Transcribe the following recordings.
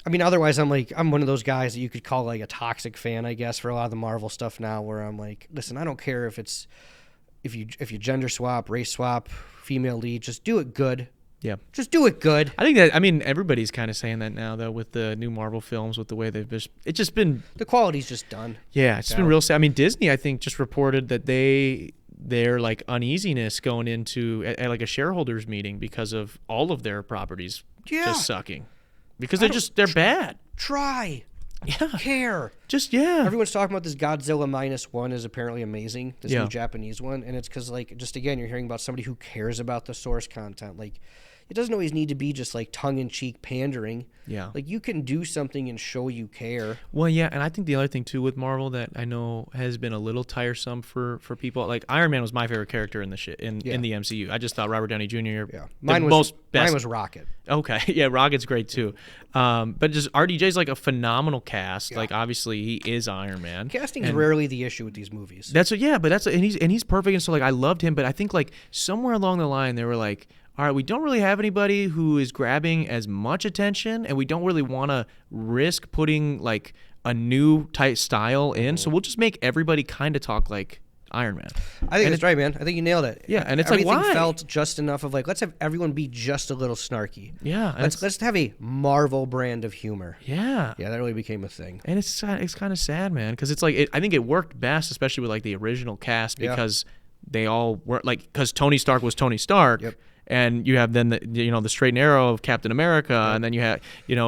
I mean, otherwise, I'm one of those guys that you could call like a toxic fan, I guess, for a lot of the Marvel stuff now. Where I'm like, listen, I don't care if you gender swap, race swap, female lead, just do it good. Yeah. Just do it good. I mean, everybody's kind of saying that now, though, with the new Marvel films, with the way it's just been... The quality's just done. Yeah, it's been real sad. I mean, Disney, I think, just reported that their like uneasiness going into at like a shareholders meeting because of all of their properties just sucking. Because they're bad. Try. Yeah. Care. Just, yeah. Everyone's talking about this Godzilla -1 is apparently amazing, this new Japanese one, and it's because, like, just again, you're hearing about somebody who cares about the source content. Like, it doesn't always need to be just like tongue-in-cheek pandering. Yeah. Like, you can do something and show you care. Well, yeah, and I think the other thing too with Marvel that I know has been a little tiresome for people, like Iron Man was my favorite character in the MCU. I just thought Robert Downey Jr. Yeah, mine was Rocket. Okay, yeah, Rocket's great too, but just RDJ's like a phenomenal cast. Yeah. Like obviously he is Iron Man. Casting's rarely the issue with these movies. And he's perfect, and so like I loved him, but I think like somewhere along the line they were like, all right, we don't really have anybody who is grabbing as much attention, and we don't really want to risk putting like a new type style in, so we'll just make everybody kind of talk like Iron Man. I think that's right, man. I think you nailed it. Yeah, and it's everything like, why? Felt just enough of like, let's have everyone be just a little snarky. Yeah, let's have a Marvel brand of humor. Yeah, that really became a thing. And it's kind of sad, man, because it's like I think it worked best, especially with like the original cast, because they all were like, because Tony Stark was Tony Stark. Yep. And you have then the straight and arrow of Captain America, and then you have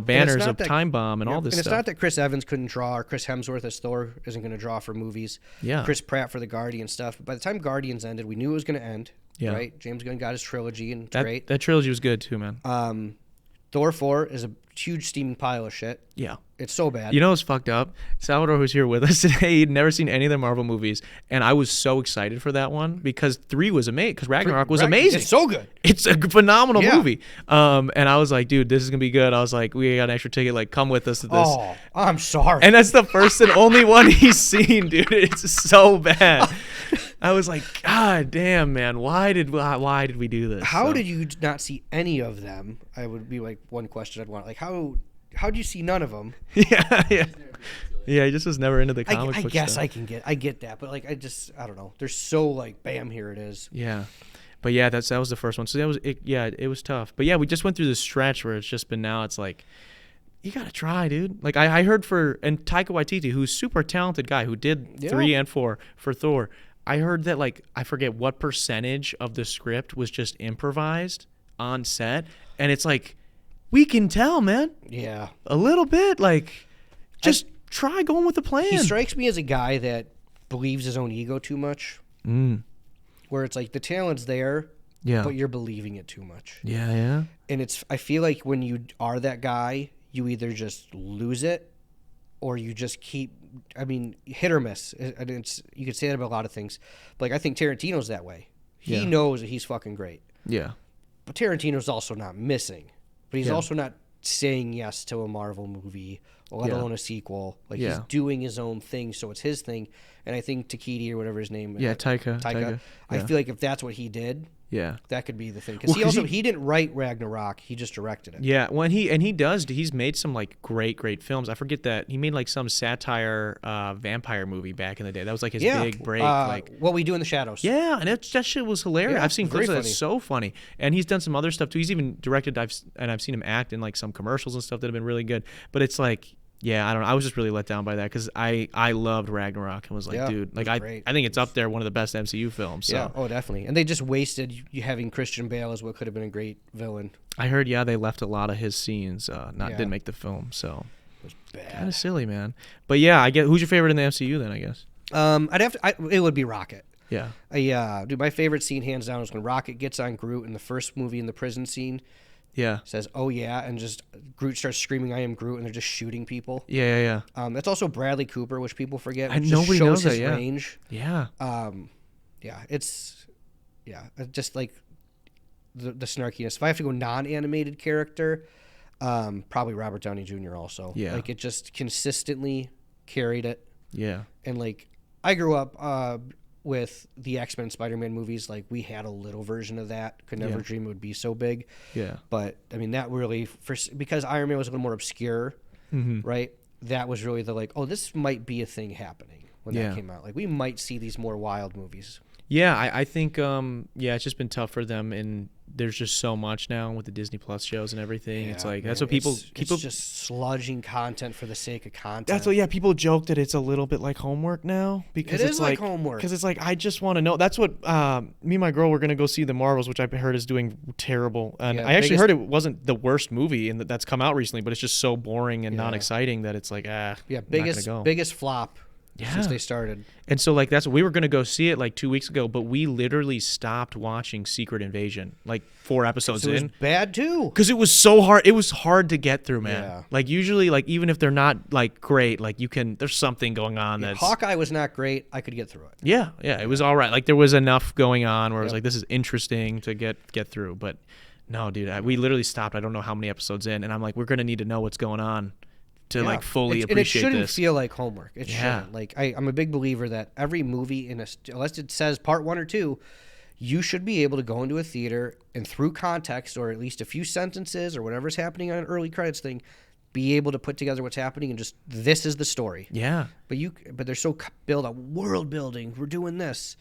banners of Time Bomb and all this stuff. And it's not that Chris Evans couldn't draw, or Chris Hemsworth as Thor isn't going to draw for movies. Yeah. Chris Pratt for the Guardian stuff. But by the time Guardians ended, we knew it was going to end. Yeah. Right. James Gunn got his trilogy, and it's great. That trilogy was good too, man. Thor 4 is a huge steaming pile of shit. Yeah. It's so bad. You know what's fucked up? Salvador, who's here with us today, he'd never seen any of the Marvel movies, and I was so excited for that one because 3 was amazing, because Ragnarok was amazing. It's so good. It's a phenomenal movie. And I was like, dude, this is going to be good. I was like, we got an extra ticket. Like, come with us to this. Oh, I'm sorry. And that's the first and only one he's seen, dude. It's so bad. I was like, God damn, man, why did we do this? How did you not see any of them? I would be like one question I'd want. Like, how do you see none of them? Yeah. Yeah, he just was never into the comic book I guess stuff. I get that, but like I don't know. They're so like, bam, here it is. Yeah. But yeah, that was the first one. So that was it. Yeah, it was tough. But yeah, we just went through this stretch where it's just been, now it's like, you gotta try, dude. Like I heard and Taika Waititi, who's a super talented guy who did 3 and 4 for Thor. I heard that, like, I forget what percentage of the script was just improvised on set, and it's like, we can tell, man. Yeah. A little bit, like, just try going with the plan. He strikes me as a guy that believes his own ego too much. Where it's like the talent's there, but you're believing it too much. Yeah. And I feel like when you are that guy, you either just lose it or you just keep, hit or miss. You could say that about a lot of things. But like, I think Tarantino's that way. He knows that he's fucking great. Yeah. But Tarantino's also not missing. But he's also not saying yes to a Marvel movie, or let alone a sequel. Like, he's doing his own thing, so it's his thing. And I think Takiti, or whatever his name is. Yeah, Taika. I feel like if that's what he did, that could be the thing. Because he didn't write Ragnarok, he just directed it. Yeah, he's made some like great films. I forget that he made like some satire vampire movie back in the day. That was like his big break. Like What We Do in the Shadows. Yeah, and that shit was hilarious. Yeah, I've seen clips of that. It's so funny. And he's done some other stuff too. He's even directed, I've seen him act in like some commercials and stuff that have been really good. But it's like, yeah, I don't know. I was just really let down by that because I loved Ragnarok and was like, dude, like I think it's up there, one of the best MCU films. So. Yeah, oh, definitely. And they just wasted you having Christian Bale as what could have been a great villain. I heard, they left a lot of his scenes, didn't make the film, so it was bad. Kind of silly, man. But yeah, I get. Who's your favorite in the MCU then? I guess. It would be Rocket. Yeah. Dude, my favorite scene hands down is when Rocket gets on Groot in the first movie in the prison scene. Yeah. Says, "Oh yeah," and just Groot starts screaming, "I am Groot," and they're just shooting people. Yeah. That's also Bradley Cooper, which people forget. Nobody just shows knows his that. Yeah. range. Yeah. Just like the snarkiness. If I have to go non-animated character, probably Robert Downey Jr. also. Yeah. Like, it just consistently carried it. Yeah. And like, I grew up with the X-Men Spider-Man movies, like we had a little version of that. Could never dream it would be so big. Yeah. But I mean, that really, because Iron Man was a little more obscure, right? That was really the like, oh, this might be a thing happening when that came out. Like we might see these more wild movies. Yeah, I think it's just been tough for them, and there's just so much now with the Disney Plus shows and everything. Yeah, it's like man, that's what people it's just sludging content for the sake of content. That's what people joke that it's a little bit like homework now because it it's is like homework. Because it's like I just want to know. That's what me and my girl were gonna go see the Marvels, which I heard is doing terrible. And I actually heard it wasn't the worst movie and that's come out recently, but it's just so boring and not exciting that it's like biggest flop. Since they started. And so like that's we were gonna go see it like 2 weeks ago, but we literally stopped watching Secret Invasion like 4 episodes in. It was bad too. Because it was so hard. It was hard to get through, man. Yeah. Like usually, like even if they're not like great, like you can. There's something going on that's. Hawkeye was not great. I could get through it. Yeah, it was all right. Like there was enough going on where it was like this is interesting to get through. But no, dude, we literally stopped. I don't know how many episodes in, and I'm like, we're gonna need to know what's going on to like fully appreciate and it shouldn't this. feel like homework. It shouldn't. Like I'm a big believer that every movie unless it says part 1 or 2, you should be able to go into a theater and through context or at least a few sentences or whatever's happening on an early credits thing, be able to put together what's happening and just this is the story. Yeah. But they're so built on world building. We're doing this.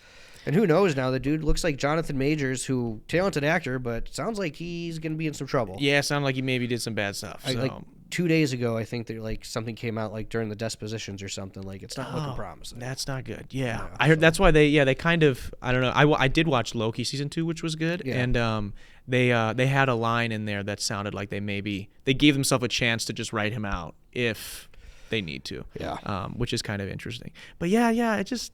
And who knows now? The dude looks like Jonathan Majors, who talented actor, but sounds like he's going to be in some trouble. Yeah, sounded like he maybe did some bad stuff. So. Like 2 days ago, I think that like something came out like during the depositions or something. Like it's not looking promising. That's not good. Yeah, I heard that's why they kind of I don't know. I did watch Loki season 2, which was good, and they had a line in there that sounded like they gave themselves a chance to just write him out if they need to. Yeah. Which is kind of interesting. But it just.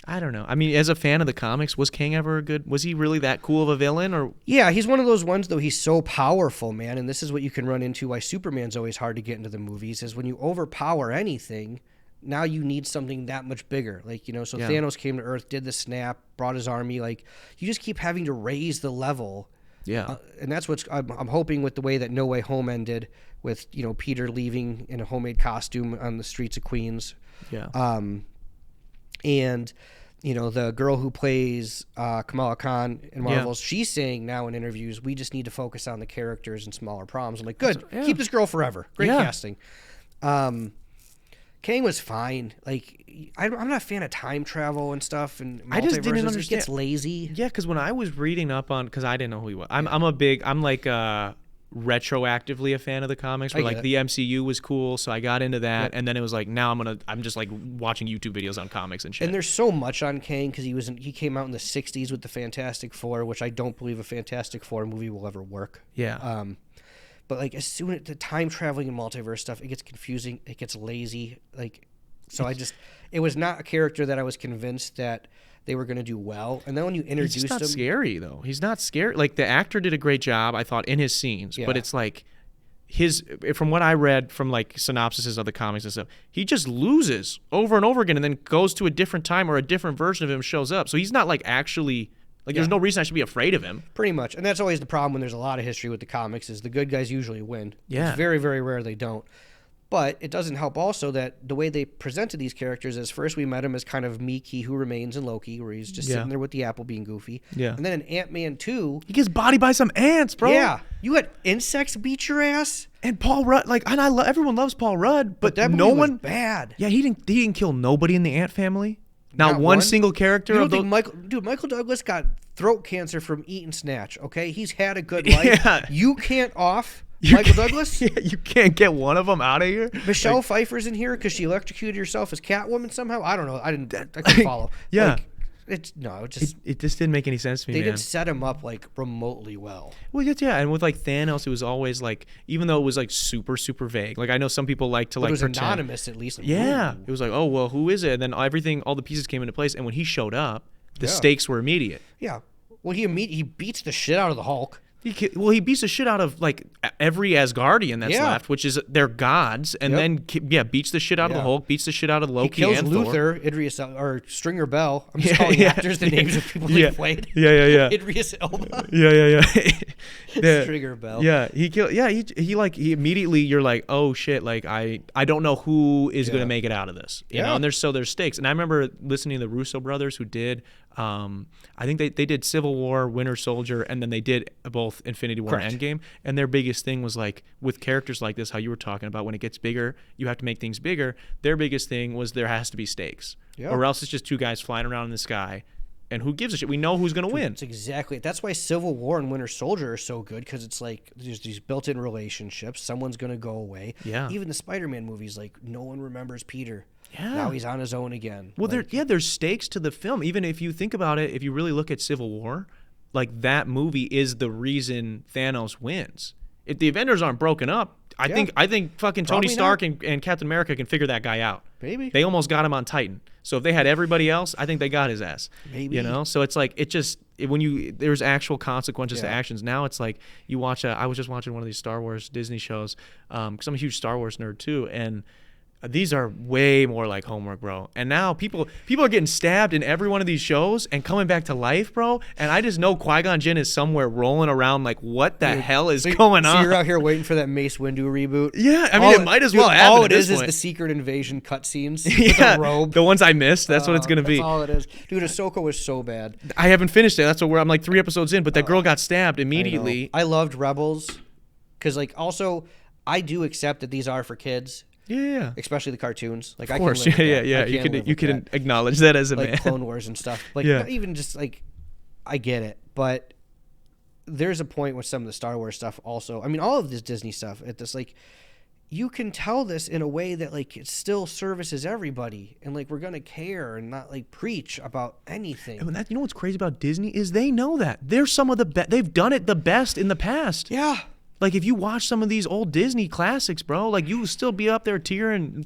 I don't know. I mean, as a fan of the comics, was Kang ever was he really that cool of a villain? Or yeah, he's one of those ones, though. He's so powerful, man. And this is what you can run into why Superman's always hard to get into the movies, is when you overpower anything, now you need something that much bigger. Like, so Thanos came to Earth, did the snap, brought his army. Like, you just keep having to raise the level. Yeah. And that's what I'm hoping with the way that No Way Home ended with, Peter leaving in a homemade costume on the streets of Queens. Yeah. And, the girl who plays Kamala Khan in Marvels, she's saying now in interviews, we just need to focus on the characters and smaller problems. I'm like, good, keep this girl forever. Great casting. Kang was fine. Like, I'm not a fan of time travel and stuff. And I just didn't understand. It gets lazy. Yeah, because when I was reading up on, because I didn't know who he was. I'm like retroactively a fan of the comics, where like the MCU was cool, so I got into that, and then it was like now I'm just like watching YouTube videos on comics and shit. And there's so much on Kang because he came out in the '60s with the Fantastic Four, which I don't believe a Fantastic Four movie will ever work. Yeah. But like as soon as the time traveling and multiverse stuff, it gets confusing, it gets lazy. Like, so it was not a character that I was convinced that they were going to do well. And then when you introduced him... He's not scary, though. He's not scary. Like, the actor did a great job, I thought, in his scenes. Yeah. But it's like, from what I read from, like, synopsises of the comics and stuff, he just loses over and over again and then goes to a different time or a different version of him shows up. So he's not, like, actually... Like, there's no reason I should be afraid of him. Pretty much. And that's always the problem when there's a lot of history with the comics is the good guys usually win. Yeah. It's very, very rare they don't. But it doesn't help also that the way they presented these characters is first we met him as kind of meek, he who remains in Loki, where he's just sitting there with the apple being goofy. Yeah. And then in Ant-Man 2... He gets bodied by some ants, bro. Yeah. You had insects beat your ass. And Paul Rudd, like, and everyone loves Paul Rudd, but that no movie one... was bad. Yeah, he didn't kill nobody in the Ant family. Not one single character. You don't think Michael Douglas got throat cancer from eating Snatch, okay? He's had a good life. Yeah. You can't off... Michael Douglas? Yeah, you can't get one of them out of here. Michelle Pfeiffer's in here because she electrocuted herself as Catwoman somehow. I don't know. I couldn't follow. Yeah, it just didn't make any sense to me. They didn't set him up like remotely well. Well, yeah, and with like Thanos, it was always like, even though it was like super super vague. Like I know some people like to like. It was pretend. Anonymous at least. Yeah, it was like, oh well, who is it? And then all the pieces came into place, and when he showed up, the stakes were immediate. Yeah. Well, he beats the shit out of the Hulk. He beats the shit out of like every Asgardian that's left, which is their gods, and then beats the shit out of the Hulk, beats the shit out of Loki. He kills and Luther, Thor. Idris or Stringer Bell. I'm just calling actors the names of people they played. Yeah. Idris Elba. Yeah. Stringer Bell. Yeah, he killed. Yeah, he immediately you're like, oh shit, like I don't know who is gonna make it out of this. You know, and there's stakes. And I remember listening to the Russo brothers who did. I think they did Civil War, Winter Soldier, and then they did both Infinity War and Endgame. And their biggest thing was like with characters like this, how you were talking about when it gets bigger, you have to make things bigger. Their biggest thing was there has to be stakes, or else it's just two guys flying around in the sky. And who gives a shit? We know who's going to win. That's exactly. That's why Civil War and Winter Soldier are so good, because it's like there's these built-in relationships. Someone's going to go away. Yeah. Even the Spider-Man movies, like no one remembers Peter. Yeah. Now he's on his own again. Well, there's stakes to the film. Even if you think about it, if you really look at Civil War, like that movie is the reason Thanos wins. If the Avengers aren't broken up, I think fucking Tony Stark and Captain America can figure that guy out. Maybe. They almost got him on Titan. So if they had everybody else, I think they got his ass. Maybe. You know? So it's like there's actual consequences to actions. Now it's like you watch I was just watching one of these Star Wars Disney shows because I'm a huge Star Wars nerd too, and these are way more like homework, bro. And now people are getting stabbed in every one of these shows and coming back to life, bro. And I just know Qui-Gon Jinn is somewhere rolling around like, what the hell is going on? So you're out here waiting for that Mace Windu reboot? Yeah, I mean, it might as well happen. All it is the secret invasion cutscenes with yeah, the robe. The ones I missed, that's what it's going to be. That's all it is. Dude, Ahsoka was so bad. I haven't finished it. That's where I'm like 3 episodes in, but that girl got stabbed immediately. I loved Rebels because, like, also, I do accept that these are for kids. Yeah. Especially the cartoons. Like, of course, yeah. You can acknowledge that as a man. Like Clone Wars and stuff. Like, not even just like, I get it, but there's a point with some of the Star Wars stuff also. I mean, all of this Disney stuff. At this, like, you can tell this in a way that like it still services everybody, and like we're gonna care and not like preach about anything. And you know what's crazy about Disney is they know that they're some of the best. They've done it the best in the past. Yeah. Like, if you watch some of these old Disney classics, bro, like, you will still be up there tearing,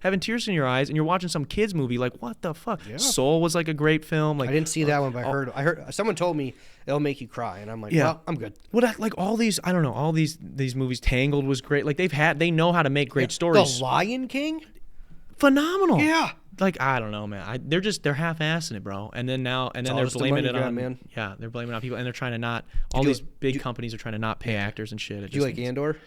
having tears in your eyes, and you're watching some kids movie. Like, what the fuck? Yeah. Soul was, like, a great film. Like, I didn't see that one, but I heard someone told me it'll make you cry, and I'm like, well, I'm good. Like, all these, I don't know, all these movies, Tangled was great. Like, they know how to make great stories. The Lion King? Phenomenal. Yeah. Like, I don't know, man. They're half-assing it, bro. And then they're blaming it on, man. Yeah, they're blaming it on people, and they're trying to not. These big companies are trying to not pay actors and shit. Do you like Andor?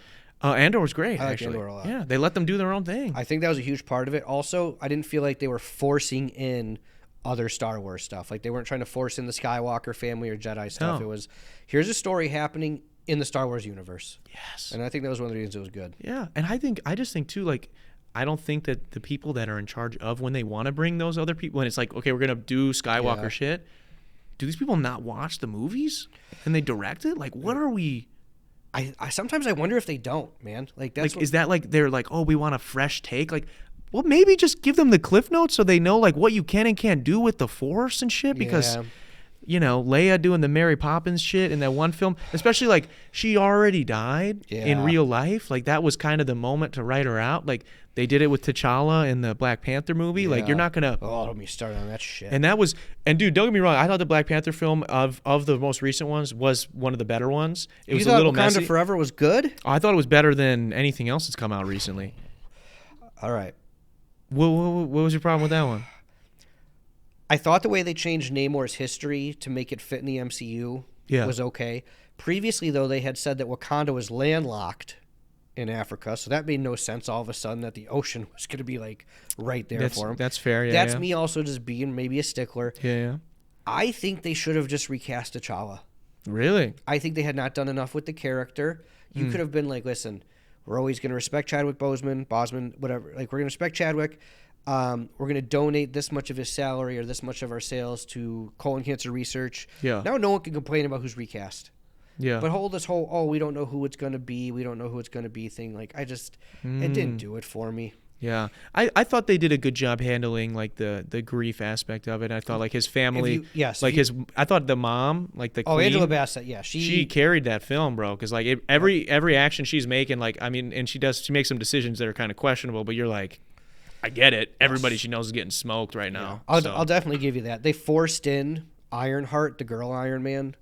Andor was great. I like actually. Andor a lot. Yeah, they let them do their own thing. I think that was a huge part of it. Also, I didn't feel like they were forcing in other Star Wars stuff. Like, they weren't trying to force in the Skywalker family or Jedi stuff. No. It was, here's a story happening in the Star Wars universe. Yes. And I think that was one of the reasons it was good. Yeah, and I just think too, like, I don't think that the people that are in charge of when they want to bring those other people, when it's like, okay, we're going to do Skywalker shit, do these people not watch the movies and they direct it? Like, what are we? I sometimes I wonder if they don't, man. Like, that's is that like they're like, oh, we want a fresh take? Like, well, maybe just give them the cliff notes so they know like what you can and can't do with the Force and shit, because you know, Leia doing the Mary Poppins shit in that one film, especially like she already died in real life. Like, that was kind of the moment to write her out. Like, they did it with T'Challa in the Black Panther movie. Like, you're not gonna. Oh, don't be started on that shit. And dude, don't get me wrong. I thought the Black Panther film of the most recent ones was one of the better ones. It was a little messy. Wakanda Forever was good. Oh, I thought it was better than anything else that's come out recently. All right. What was your problem with that one? I thought the way they changed Namor's history to make it fit in the MCU was okay. Previously, though, they had said that Wakanda was landlocked in Africa, so that made no sense all of a sudden that the ocean was going to be, like, right there for him. That's fair, yeah. That's me also just being maybe a stickler. Yeah. I think they should have just recast T'Challa. Really? I think they had not done enough with the character. You could have been like, listen, we're always going to respect Chadwick Boseman, whatever. Like, we're going to respect Chadwick. We're going to donate this much of his salary or this much of our sales to colon cancer research. Yeah. Now no one can complain about who's recast. Yeah. But hold this whole, we don't know who it's going to be. We don't know who it's going to be thing. Like, it didn't do it for me. Yeah. I thought they did a good job handling, like, the grief aspect of it. I thought, like, his family. I thought the mom, like, the queen. Angela Bassett, yeah. She carried that film, bro. Because, like, every action she's making, like, I mean, and she makes some decisions that are kind of questionable, but you're like, I get it. Everybody she knows is getting smoked right now. I'll definitely give you that. They forced in Ironheart, the girl Iron Man.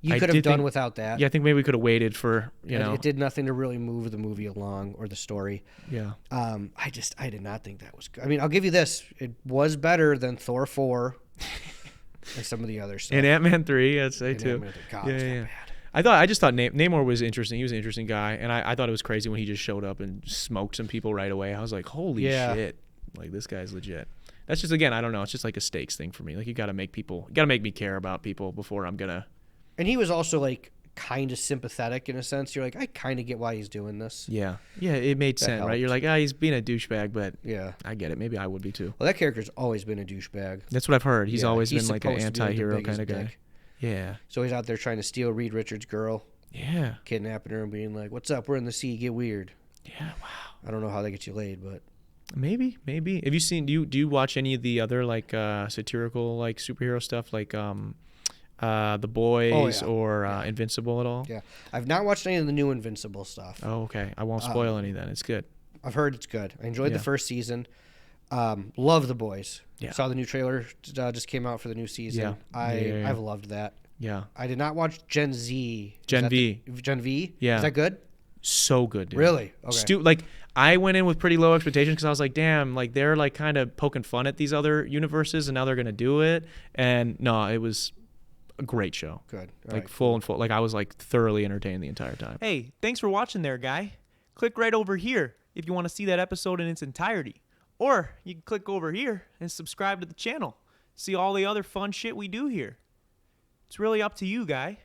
You I could have did done think- without that. Yeah, I think maybe we could have waited for, It did nothing to really move the movie along or the story. Yeah. I did not think that was good. I mean, I'll give you this. It was better than Thor 4 and some of the other stuff. And Ant-Man 3, I'd say, too. God, it's not bad. I just thought Namor was interesting. He was an interesting guy, and I thought it was crazy when he just showed up and smoked some people right away. I was like, holy shit, like this guy's legit. That's just, again, I don't know. It's just like a stakes thing for me. Like you got to make me care about people before I'm gonna. And he was also like kind of sympathetic in a sense. You're like, I kind of get why he's doing this. Yeah, it made sense, right? You're like, he's being a douchebag, but yeah, I get it. Maybe I would be too. Well, that character's always been a douchebag. That's what I've heard. He's always been like an supposed to be, like, the anti-hero kind biggest of guy. dick. Yeah. So he's out there trying to steal Reed Richards' girl. Yeah. Kidnapping her and being like, "What's up? We're in the sea. Get weird." Yeah. Wow. I don't know how they get you laid, but Maybe. Have you seen? Do you watch any of the other like satirical like superhero stuff like The Boys or Invincible at all? yeah, I've not watched any of the new Invincible stuff. Oh, okay. I won't spoil any then. It's good. I've heard it's good. I enjoyed the Yeah. first season. Love The Boys. Yeah. Saw the new trailer just came out for the new season. Yeah. I've loved that. Yeah. I did not watch Gen Z. Gen V. Gen V? Yeah. Is that good? So good, dude. Really? Okay. Like I went in with pretty low expectations because I was like, damn, like they're like kind of poking fun at these other universes and now they're gonna do it. And no, it was a great show. Good. All Like right. full and full. Like I was like thoroughly entertained the entire time. Hey, thanks for watching there, guy. Click right over here if you want to see that episode in its entirety. Or you can click over here and subscribe to the channel. See all the other fun shit we do here. It's really up to you, guy.